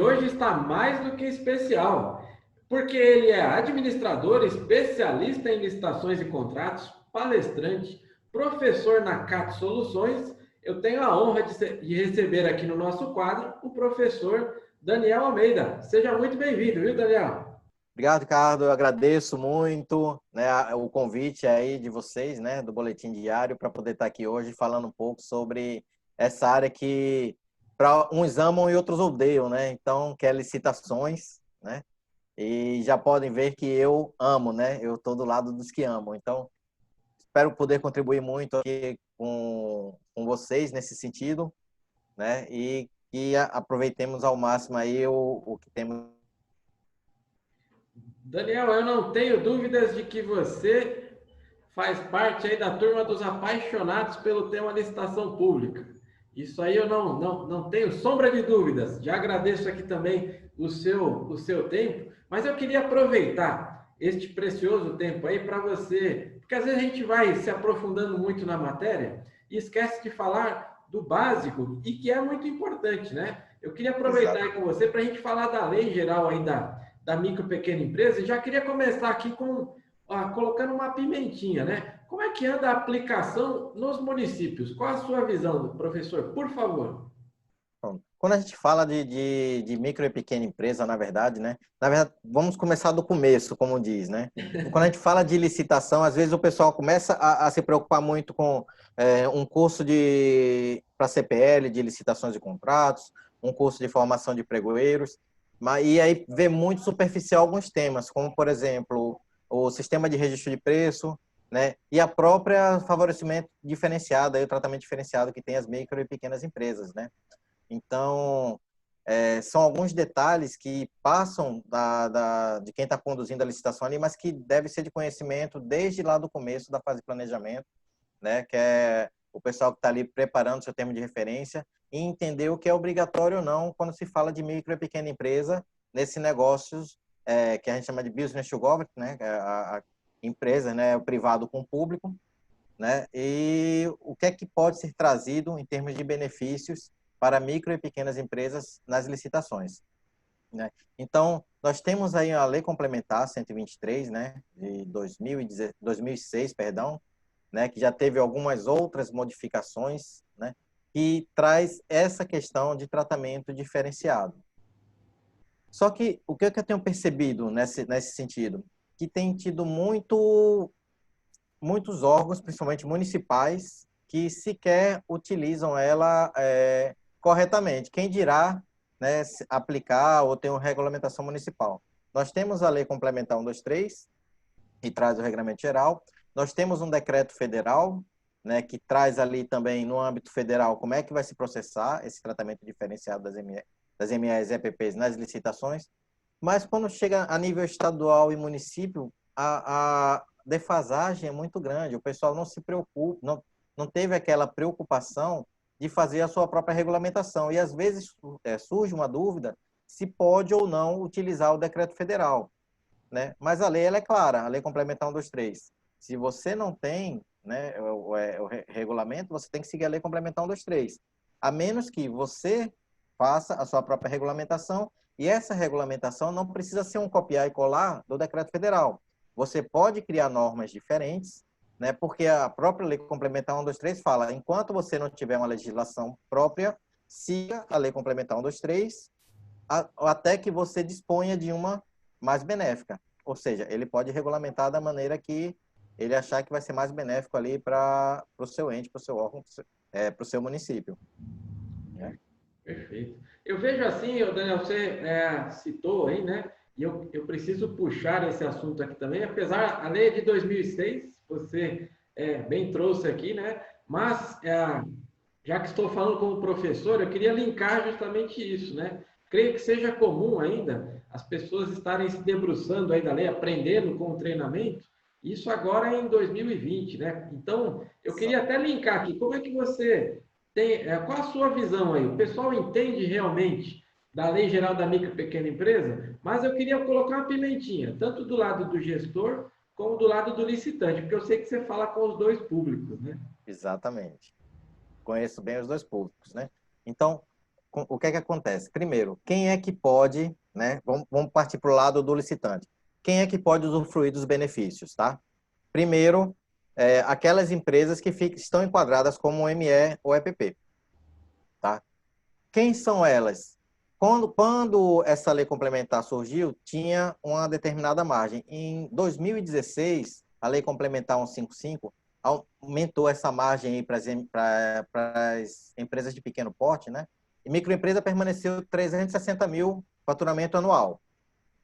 hoje está mais do que especial, porque ele é administrador, especialista em licitações e contratos, palestrante, professor na CAT Soluções. Eu tenho a honra de receber aqui no nosso quadro o professor Daniel Almeida. Seja muito bem-vindo, viu, Daniel? Obrigado, Ricardo. Eu agradeço muito, né, o convite aí de vocês, né, do Boletim Diário, para poder estar aqui hoje falando um pouco sobre essa área que uns amam e outros odeiam, né? Então, que é licitações, né? E já podem ver que eu amo, né? Eu estou do lado dos que amam. Então, espero poder contribuir muito aqui com vocês nesse sentido, né? E que aproveitemos ao máximo aí o que temos. Daniel, eu não tenho dúvidas de que você faz parte aí da turma dos apaixonados pelo tema licitação pública. Isso aí eu não tenho sombra de dúvidas. Já agradeço aqui também o seu tempo, mas eu queria aproveitar este precioso tempo aí para você, porque às vezes a gente vai se aprofundando muito na matéria e esquece de falar do básico e que é muito importante, né? Eu queria aproveitar Exato. aí com você para a gente falar da lei geral aí da micro e pequena empresa e já queria começar aqui colocando uma pimentinha, né? Como é que anda a aplicação nos municípios? Qual a sua visão, professor? Por favor. Quando a gente fala de micro e pequena empresa, na verdade, né? Na verdade, vamos começar do começo, como diz, né? Quando a gente fala de licitação, às vezes o pessoal começa a se preocupar muito com um curso para CPL, de licitações e contratos, um curso de formação de pregoeiros, e aí vê muito superficial alguns temas, como, por exemplo, o sistema de registro de preço, né? E a própria favorecimento diferenciado, aí, o tratamento diferenciado que tem as micro e pequenas empresas, né? Então, são alguns detalhes que passam de quem está conduzindo a licitação ali, mas que deve ser de conhecimento desde lá do começo da fase de planejamento, né? Que é o pessoal que está ali preparando seu termo de referência e entender o que é obrigatório ou não quando se fala de micro e pequena empresa nesse negócios que a gente chama de business to government, né? A empresa, né? O privado com o público, né? E o que é que pode ser trazido em termos de benefícios para micro e pequenas empresas nas licitações, né? Então, nós temos aí a Lei Complementar 123, né, de 2006, perdão, né, que já teve algumas outras modificações, né, que traz essa questão de tratamento diferenciado. Só que o que eu tenho percebido nesse sentido? Que tem tido muitos órgãos, principalmente municipais, que sequer utilizam ela corretamente. Quem dirá, né, aplicar ou ter uma regulamentação municipal? Nós temos a Lei Complementar 123, que traz o Regulamento Geral. Nós temos um decreto federal, né, que traz ali também, no âmbito federal, como é que vai se processar esse tratamento diferenciado das MEs e EPPs nas licitações. Mas quando chega a nível estadual e município, a defasagem é muito grande. O pessoal não se preocupa, não teve aquela preocupação de fazer a sua própria regulamentação. E às vezes surge uma dúvida se pode ou não utilizar o decreto federal, né? Mas a lei ela é clara, a Lei Complementar 123. Se você não tem, né, o regulamento, você tem que seguir a Lei Complementar 123. A menos que você faça a sua própria regulamentação, e essa regulamentação não precisa ser um copiar e colar do decreto federal. Você pode criar normas diferentes, né, porque a própria Lei Complementar 123 fala, enquanto você não tiver uma legislação própria, siga a Lei Complementar 123 até que você disponha de uma mais benéfica. Ou seja, ele pode regulamentar da maneira que ele achar que vai ser mais benéfico ali para o seu ente, para o seu órgão, para o seu município. Né? Perfeito. Eu vejo assim, Daniel, você citou aí, né? E eu preciso puxar esse assunto aqui também, apesar a lei é de 2006, você bem trouxe aqui, né? Mas já que estou falando como professor, eu queria linkar justamente isso, né? Creio que seja comum ainda as pessoas estarem se debruçando aí da lei, aprendendo com o treinamento, isso agora é em 2020, né? Então, eu queria até linkar aqui, como é que você qual a sua visão aí? O pessoal entende realmente da Lei Geral da Micro e Pequena Empresa, mas eu queria colocar uma pimentinha, tanto do lado do gestor, como do lado do licitante, porque eu sei que você fala com os dois públicos, né? Exatamente. Conheço bem os dois públicos, né? Então, o que é que acontece? Primeiro, quem é que pode, né? Vamos partir para o lado do licitante. Quem é que pode usufruir dos benefícios, tá? Primeiro, aquelas empresas que estão enquadradas como ME ou EPP, tá? Quem são elas? Quando essa lei complementar surgiu, tinha uma determinada margem. Em 2016, a lei complementar 155 aumentou essa margem para as empresas de pequeno porte, né? E microempresa permaneceu 360 mil faturamento anual.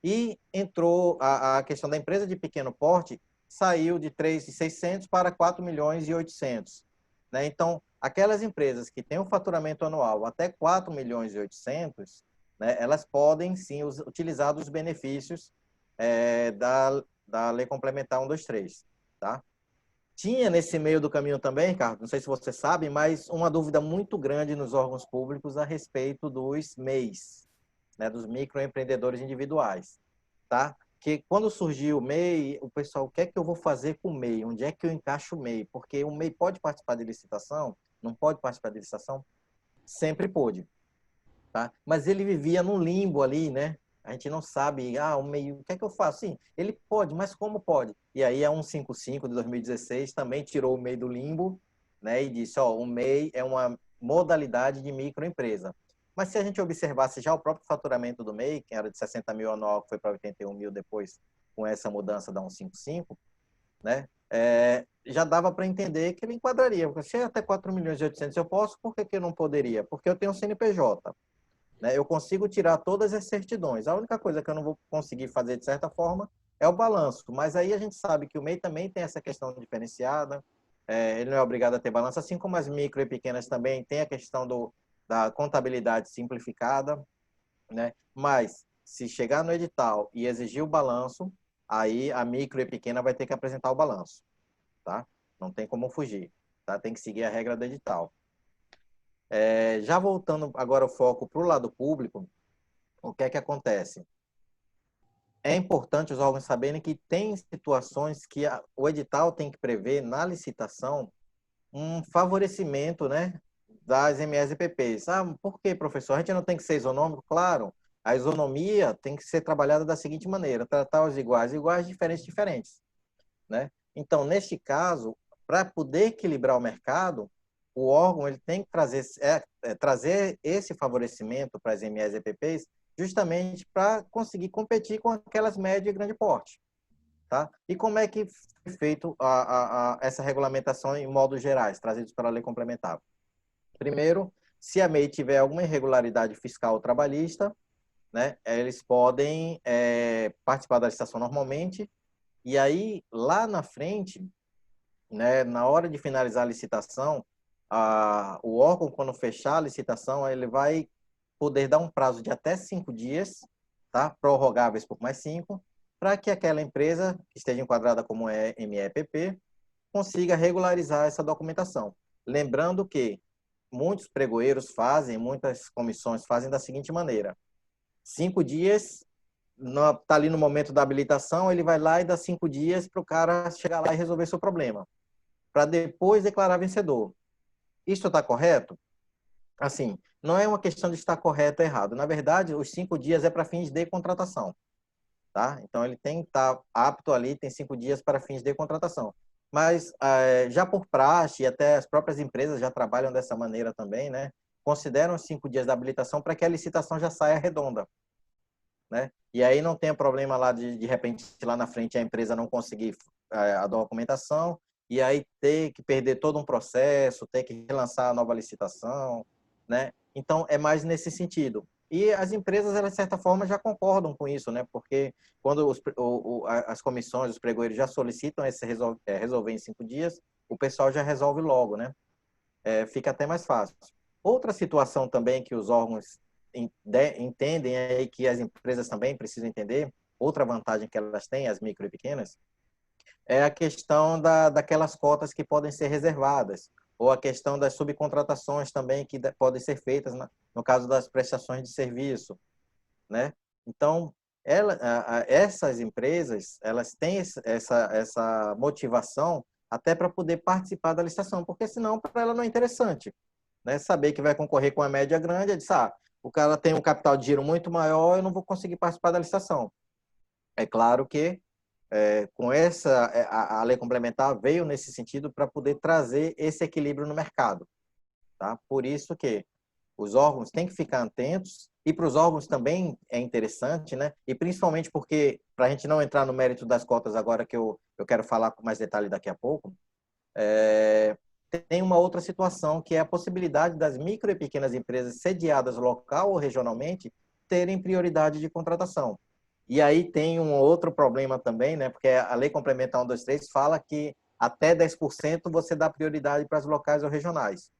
E entrou a questão da empresa de pequeno porte, saiu de 3.600 para 4 milhões e 800. Né? Então, aquelas empresas que têm um faturamento anual até 4 milhões e 800, né, elas podem sim utilizar dos benefícios da Lei Complementar 123. Tá? Tinha nesse meio do caminho também, Ricardo, não sei se você sabe, mas uma dúvida muito grande nos órgãos públicos a respeito dos MEIs, né, dos microempreendedores individuais, tá? Que quando surgiu o MEI, o pessoal, o que é que eu vou fazer com o MEI? Onde é que eu encaixo o MEI? Porque o MEI pode participar de licitação? Não pode participar de licitação? Sempre pôde, tá? Mas ele vivia num limbo ali, né? A gente não sabe, o MEI, o que é que eu faço? Sim, ele pode, mas como pode? E aí a 155 de 2016 também tirou o MEI do limbo, né? E disse, o MEI é uma modalidade de microempresa. Mas se a gente observasse já o próprio faturamento do MEI, que era de 60 mil anual, que foi para 81 mil depois, com essa mudança da 155, né? Já dava para entender que ele enquadraria. Porque se é até 4 milhões e 800 eu posso, por que eu não poderia? Porque eu tenho um CNPJ. Né? Eu consigo tirar todas as certidões. A única coisa que eu não vou conseguir fazer, de certa forma, é o balanço. Mas aí a gente sabe que o MEI também tem essa questão diferenciada. Ele não é obrigado a ter balanço, assim como as micro e pequenas também tem a questão da contabilidade simplificada. Né? Mas, se chegar no edital e exigir o balanço, aí a micro e pequena vai ter que apresentar o balanço. Tá? Não tem como fugir. Tá? Tem que seguir a regra do edital. Já voltando agora o foco para o lado público, o que é que acontece? É importante os órgãos saberem que tem situações que o edital tem que prever na licitação um favorecimento, né, das MEs e PPs. Por que, professor? A gente não tem que ser isonômico? Claro, a isonomia tem que ser trabalhada da seguinte maneira, tratar os iguais, diferentes, diferentes. Né? Então, neste caso, para poder equilibrar o mercado, o órgão ele tem que trazer esse favorecimento para as MEs e EPPs justamente para conseguir competir com aquelas médias e grande porte. Tá? E como é que foi feito essa regulamentação em modos gerais, trazidos pela lei complementar? Primeiro, se a MEI tiver alguma irregularidade fiscal ou trabalhista, né, eles podem participar da licitação normalmente, e aí, lá na frente, né, na hora de finalizar a licitação, o órgão, quando fechar a licitação, ele vai poder dar um prazo de até 5 dias, tá? Prorrogáveis por mais 5, para que aquela empresa que esteja enquadrada como MEPP consiga regularizar essa documentação. Lembrando que muitos pregoeiros fazem, muitas comissões fazem da seguinte maneira: 5 dias, está ali no momento da habilitação, ele vai lá e dá 5 dias para o cara chegar lá e resolver seu problema, para depois declarar vencedor. Isso está correto? Assim, não é uma questão de estar correto ou errado. Na verdade, os 5 dias é para fins de contratação. Tá? Então, ele tem que estar apto ali, tem 5 dias para fins de contratação. Mas, já por praxe, e até as próprias empresas já trabalham dessa maneira também, né? Consideram os 5 dias da habilitação para que a licitação já saia redonda. Né? E aí não tem problema lá de repente, lá na frente, a empresa não conseguir a documentação e aí ter que perder todo um processo, ter que relançar a nova licitação, né? Então, é mais nesse sentido. E as empresas, elas, de certa forma, já concordam com isso, né? Porque quando as comissões, os pregoeiros já solicitam resolver em 5 dias, o pessoal já resolve logo, né? Fica até mais fácil. Outra situação também que os órgãos entendem aí, que as empresas também precisam entender, outra vantagem que elas têm, as micro e pequenas, é a questão daquelas cotas que podem ser reservadas, ou a questão das subcontratações também que podem ser feitas no caso das prestações de serviço, né? Então, essas empresas, elas têm essa motivação até para poder participar da licitação, porque senão para ela não é interessante. né? Saber que vai concorrer com a média grande, é dizer, o cara tem um capital de giro muito maior, eu não vou conseguir participar da licitação. É claro que com a lei complementar veio nesse sentido para poder trazer esse equilíbrio no mercado, tá? Por isso que os órgãos têm que ficar atentos, e para os órgãos também é interessante, né? E principalmente porque, para a gente não entrar no mérito das cotas agora, que eu quero falar com mais detalhe daqui a pouco, tem uma outra situação, que é a possibilidade das micro e pequenas empresas sediadas local ou regionalmente terem prioridade de contratação. E aí tem um outro problema também, né? Porque a Lei Complementar 123 fala que até 10% você dá prioridade para as locais ou regionais,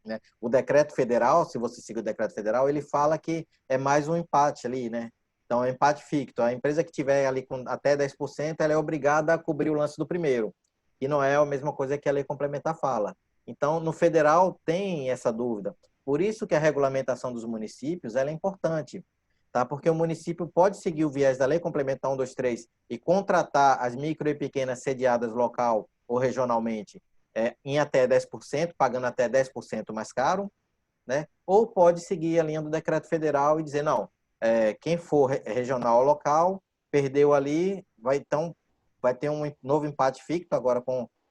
né? O decreto federal, se você seguir o decreto federal, ele fala que é mais um empate ali, né? Então, é um empate ficto. A empresa que tiver ali com até 10%, ela é obrigada a cobrir o lance do primeiro. E não é a mesma coisa que a lei complementar fala. Então, no federal tem essa dúvida. Por isso que a regulamentação dos municípios ela é importante, tá? Porque o município pode seguir o viés da lei complementar 123 e contratar as micro e pequenas sediadas local ou regionalmente em até 10%, pagando até 10% mais caro, né? Ou pode seguir a linha do decreto federal e dizer, não, quem for regional ou local, perdeu ali, vai ter um novo empate ficto, agora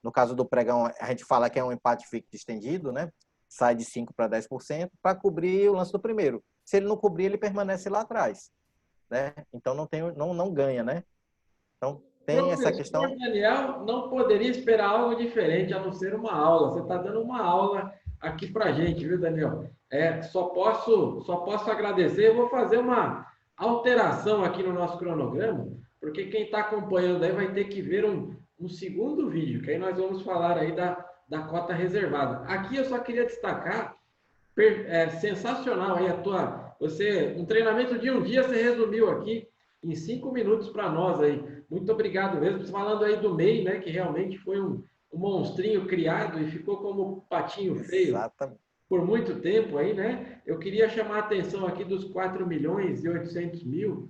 no caso do pregão, a gente fala que é um empate ficto estendido, né? Sai de 5% para 10%, para cobrir o lance do primeiro. Se ele não cobrir, ele permanece lá atrás, né? Então não ganha, né? Então tem essa Professor questão. Daniel não poderia esperar algo diferente a não ser uma aula. Você está dando uma aula aqui para a gente, viu, Daniel? Só posso agradecer. Eu vou fazer uma alteração aqui no nosso cronograma, porque quem está acompanhando aí vai ter que ver um segundo vídeo, que aí nós vamos falar aí da cota reservada. Aqui eu só queria destacar, sensacional aí um treinamento de um dia, você resumiu aqui em 5 minutos para nós aí. Muito obrigado mesmo. Falando aí do MEI, né, que realmente foi um monstrinho criado e ficou como patinho feio Exatamente. por muito tempo aí, né? Eu queria chamar a atenção aqui dos 4.800.000,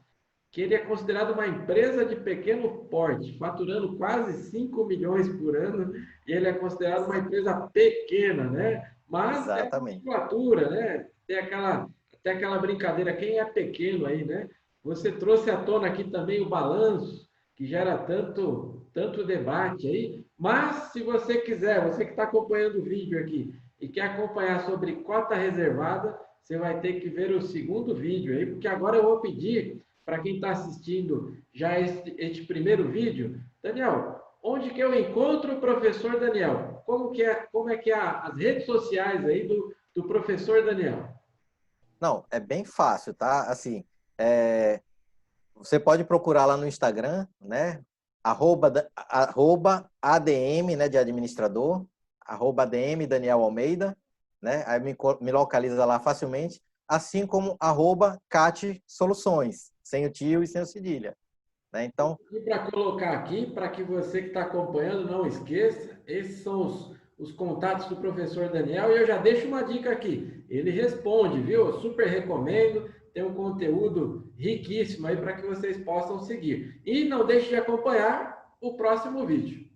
que ele é considerado uma empresa de pequeno porte, faturando quase 5 milhões por ano, e ele é considerado uma empresa pequena, né? Mas é uma Exatamente. musculatura, né? Tem aquela brincadeira, quem é pequeno aí, né? Você trouxe à tona aqui também o balanço, que gera tanto debate aí, mas se você quiser, você que está acompanhando o vídeo aqui e quer acompanhar sobre cota reservada, você vai ter que ver o segundo vídeo aí, porque agora eu vou pedir para quem está assistindo já este primeiro vídeo, Daniel, onde que eu encontro o professor Daniel? Como é que é as redes sociais aí do professor Daniel? Não, é bem fácil, tá? Assim, você pode procurar lá no Instagram, né? Arroba ADM, né, de administrador, arroba ADM Daniel Almeida, né? Aí me localiza lá facilmente, assim como arroba CAT Soluções, sem o tio e sem o cedilha, né? Então, E para colocar aqui, para que você que está acompanhando não esqueça, esses são os contatos do professor Daniel, e eu já deixo uma dica aqui. Ele responde, viu? Eu super recomendo, tem um conteúdo riquíssimo aí para que vocês possam seguir. E não deixe de acompanhar o próximo vídeo.